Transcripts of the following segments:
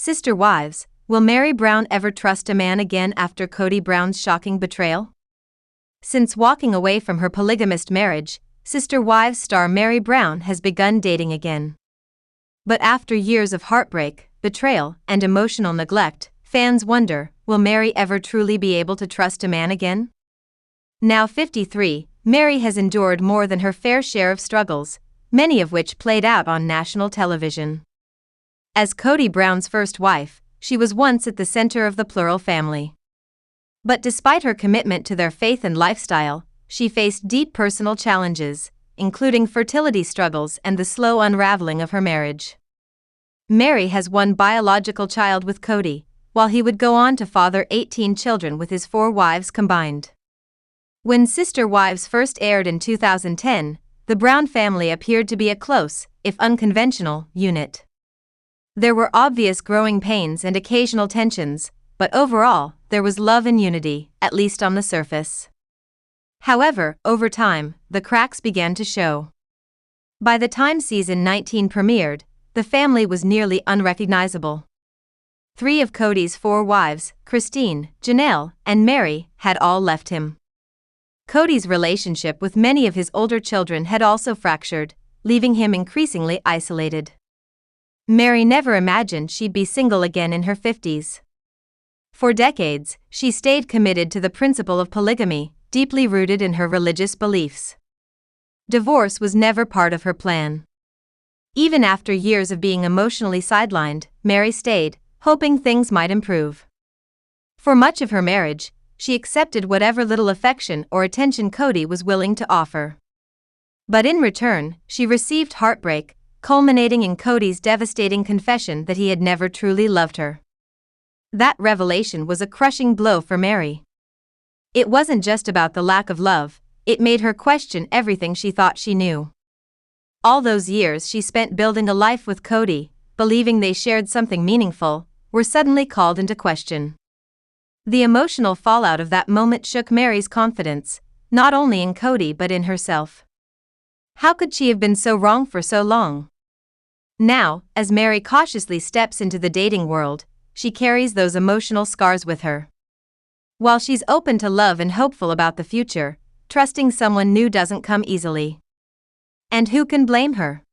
Sister Wives, will Meri Brown ever trust a man again after Kody Brown's shocking betrayal? Since walking away from her polygamist marriage, Sister Wives star Meri Brown has begun dating again. But after years of heartbreak, betrayal, and emotional neglect, fans wonder, will Meri ever truly be able to trust a man again? Now 53, Meri has endured more than her fair share of struggles, many of which played out on national television. As Kody Brown's first wife, she was once at the center of the plural family. But despite her commitment to their faith and lifestyle, she faced deep personal challenges, including fertility struggles and the slow unraveling of her marriage. Meri has one biological child with Kody, while he would go on to father 18 children with his 4 wives combined. When Sister Wives first aired in 2010, the Brown family appeared to be a close, if unconventional, unit. There were obvious growing pains and occasional tensions, but overall, there was love and unity, at least on the surface. However, over time, the cracks began to show. By the time season 19 premiered, the family was nearly unrecognizable. 3 of Kody's 4 wives, Christine, Janelle, and Meri, had all left him. Kody's relationship with many of his older children had also fractured, leaving him increasingly isolated. Meri never imagined she'd be single again in her 50s. For decades, she stayed committed to the principle of polygamy, deeply rooted in her religious beliefs. Divorce was never part of her plan. Even after years of being emotionally sidelined, Meri stayed, hoping things might improve. For much of her marriage, she accepted whatever little affection or attention Kody was willing to offer. But in return, she received heartbreak, culminating in Kody's devastating confession that he had never truly loved her. That revelation was a crushing blow for Meri. It wasn't just about the lack of love, it made her question everything she thought she knew. All those years she spent building a life with Kody, believing they shared something meaningful, were suddenly called into question. The emotional fallout of that moment shook Meri's confidence, not only in Kody but in herself. How could she have been so wrong for so long? Now, as Meri cautiously steps into the dating world, she carries those emotional scars with her. While she's open to love and hopeful about the future, trusting someone new doesn't come easily. And who can blame her?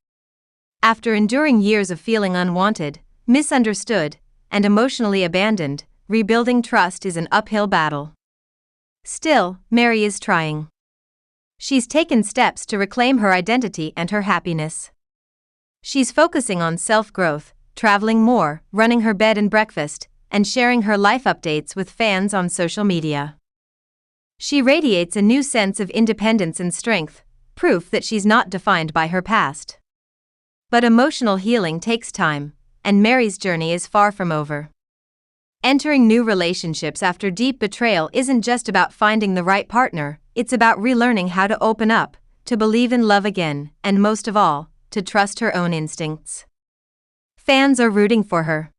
After enduring years of feeling unwanted, misunderstood, and emotionally abandoned, rebuilding trust is an uphill battle. Still, Meri is trying. She's taken steps to reclaim her identity and her happiness. She's focusing on self-growth, traveling more, running her bed and breakfast, and sharing her life updates with fans on social media. She radiates a new sense of independence and strength, proof that she's not defined by her past. But emotional healing takes time, and Meri's journey is far from over. Entering new relationships after deep betrayal isn't just about finding the right partner, it's about relearning how to open up, to believe in love again, and most of all, to trust her own instincts. Fans are rooting for her.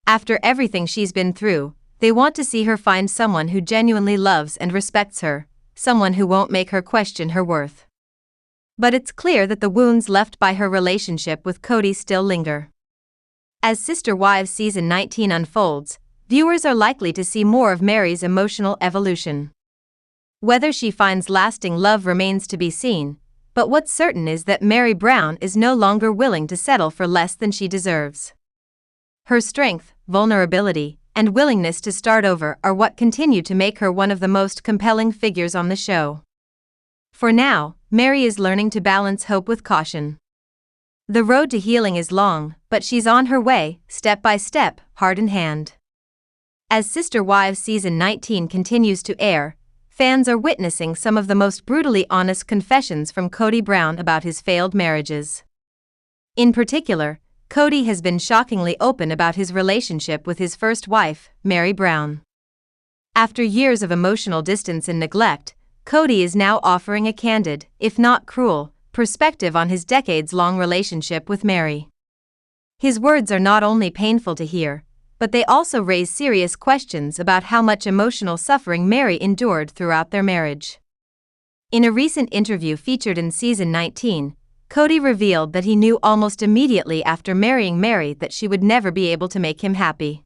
After everything she's been through, they want to see her find someone who genuinely loves and respects her, someone who won't make her question her worth. But it's clear that the wounds left by her relationship with Kody still linger. As Sister Wives season 19 unfolds, viewers are likely to see more of Meri's emotional evolution. Whether she finds lasting love remains to be seen, but what's certain is that Meri Brown is no longer willing to settle for less than she deserves. Her strength, vulnerability, and willingness to start over are what continue to make her one of the most compelling figures on the show. For now, Meri is learning to balance hope with caution. The road to healing is long, but she's on her way, step by step, heart in hand. As Sister Wives season 19 continues to air, fans are witnessing some of the most brutally honest confessions from Kody Brown about his failed marriages. In particular, Kody has been shockingly open about his relationship with his first wife, Meri Brown. After years of emotional distance and neglect, Kody is now offering a candid, if not cruel, perspective on his decades-long relationship with Meri. His words are not only painful to hear, but they also raise serious questions about how much emotional suffering Meri endured throughout their marriage. In a recent interview featured in season 19, Kody revealed that he knew almost immediately after marrying Meri that she would never be able to make him happy.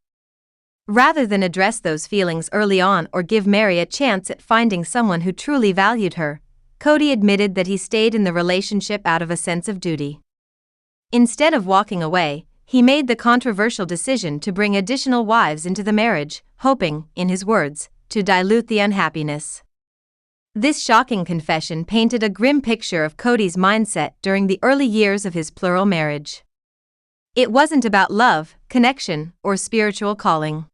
Rather than address those feelings early on or give Meri a chance at finding someone who truly valued her, Kody admitted that he stayed in the relationship out of a sense of duty. Instead of walking away, he made the controversial decision to bring additional wives into the marriage, hoping, in his words, to dilute the unhappiness. This shocking confession painted a grim picture of Kody's mindset during the early years of his plural marriage. It wasn't about love, connection, or spiritual calling.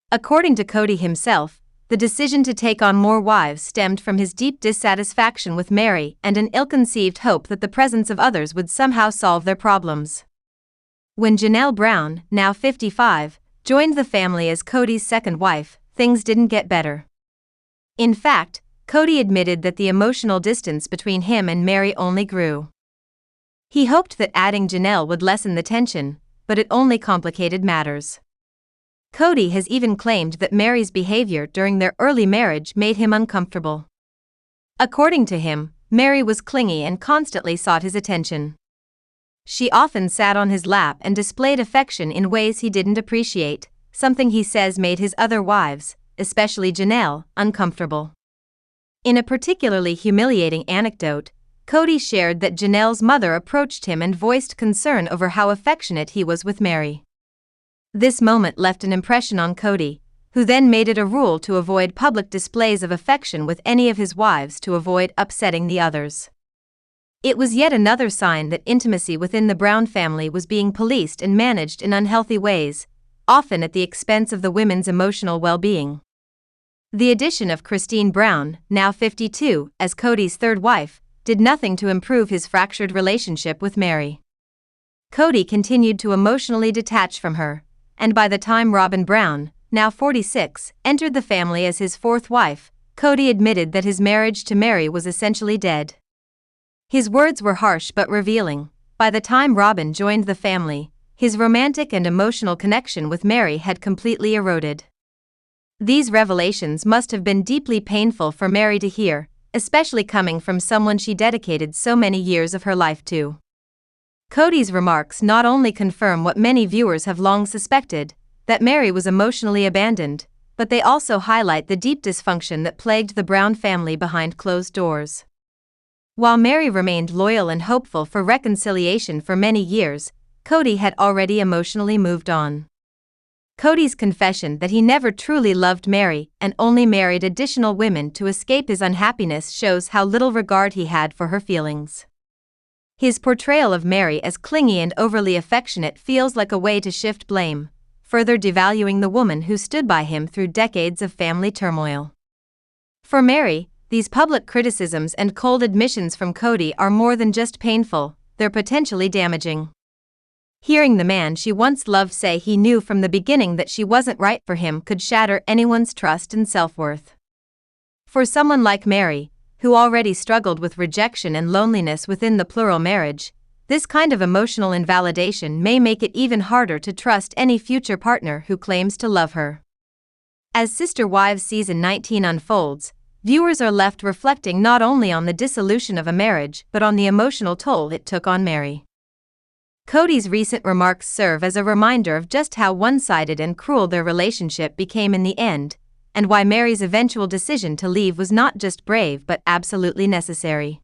According to Kody himself, the decision to take on more wives stemmed from his deep dissatisfaction with Meri and an ill-conceived hope that the presence of others would somehow solve their problems. When Janelle Brown, now 55, joined the family as Kody's second wife, things didn't get better. In fact, Kody admitted that the emotional distance between him and Meri only grew. He hoped that adding Janelle would lessen the tension, but it only complicated matters. Kody has even claimed that Meri's behavior during their early marriage made him uncomfortable. According to him, Meri was clingy and constantly sought his attention. She often sat on his lap and displayed affection in ways he didn't appreciate, something he says made his other wives, especially Janelle, uncomfortable. In a particularly humiliating anecdote, Kody shared that Janelle's mother approached him and voiced concern over how affectionate he was with Meri. This moment left an impression on Kody, who then made it a rule to avoid public displays of affection with any of his wives to avoid upsetting the others. It was yet another sign that intimacy within the Brown family was being policed and managed in unhealthy ways, often at the expense of the women's emotional well-being. The addition of Christine Brown, now 52, as Kody's third wife, did nothing to improve his fractured relationship with Meri. Kody continued to emotionally detach from her, and by the time Robyn Brown, now 46, entered the family as his fourth wife, Kody admitted that his marriage to Meri was essentially dead. His words were harsh but revealing. By the time Robyn joined the family, his romantic and emotional connection with Meri had completely eroded. These revelations must have been deeply painful for Meri to hear, especially coming from someone she dedicated so many years of her life to. Kody's remarks not only confirm what many viewers have long suspected, that Meri was emotionally abandoned, but they also highlight the deep dysfunction that plagued the Brown family behind closed doors. While Meri remained loyal and hopeful for reconciliation for many years, Kody had already emotionally moved on. Kody's confession that he never truly loved Meri and only married additional women to escape his unhappiness shows how little regard he had for her feelings. His portrayal of Meri as clingy and overly affectionate feels like a way to shift blame, further devaluing the woman who stood by him through decades of family turmoil. For Meri, these public criticisms and cold admissions from Kody are more than just painful, they're potentially damaging. Hearing the man she once loved say he knew from the beginning that she wasn't right for him could shatter anyone's trust and self-worth. For someone like Meri, who already struggled with rejection and loneliness within the plural marriage, this kind of emotional invalidation may make it even harder to trust any future partner who claims to love her. As Sister Wives Season 19 unfolds, viewers are left reflecting not only on the dissolution of a marriage but on the emotional toll it took on Meri. Kody's recent remarks serve as a reminder of just how one-sided and cruel their relationship became in the end, and why Meri's eventual decision to leave was not just brave but absolutely necessary.